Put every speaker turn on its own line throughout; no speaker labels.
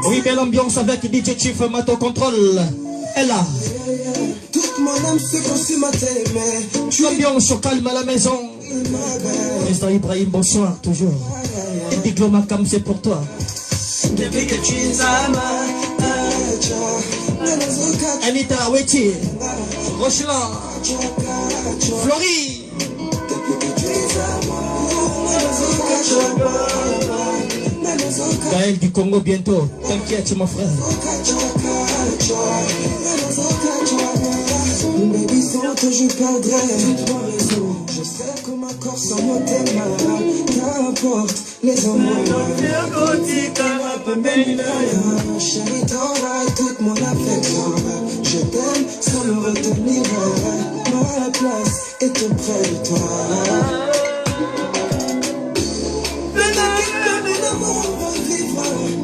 Oui, belle ambiance avec DJ Chief Mato Control. Elle là.
Toute mon âme se consume à t'aimer.
Ambiance au calme à la maison. Président Ibrahim, bonsoir toujours. Diploma Cam, c'est pour toi.
Depuis que tu es à ma
Anita Weti, Rochelan, Florie. Gaël du Congo bientôt. T'inquiète mon frère.
Baby, sans toi je perdrai toute ma raison. Je sais que ma corps sans moi t'es mal. Qu'importe les hommes. Chérie, t'auras toute mon affection. Je t'aime sans le retenir. Ma place est auprès de toi.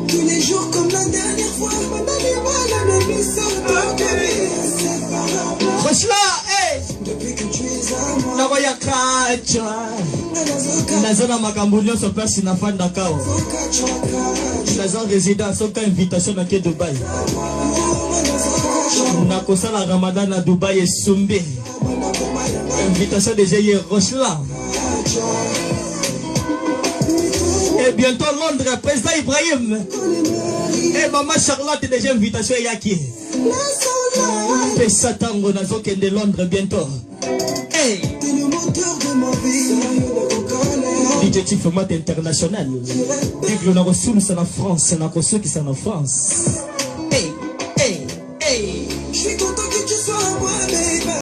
Tous les jours comme la dernière fois. Depuis que tu es à moi.
Nazana Makamboulion se place na fan Dakao. Nazan résident sans invitation à Dubaï. Nakosa la Ramadan à Dubaï et Sumbe. Invitation déjà hier Rochela. Et bientôt Londres, président Ibrahim. Et maman Charlotte déjà invitation Yaki. Et Satango Nazo qui est de Londres bientôt. Hey!
T'es le moteur de ma vie.
DJ Chief Mat international. Dès que l'on a reçu, c'est la France, c'est la reçu qui c'est en France.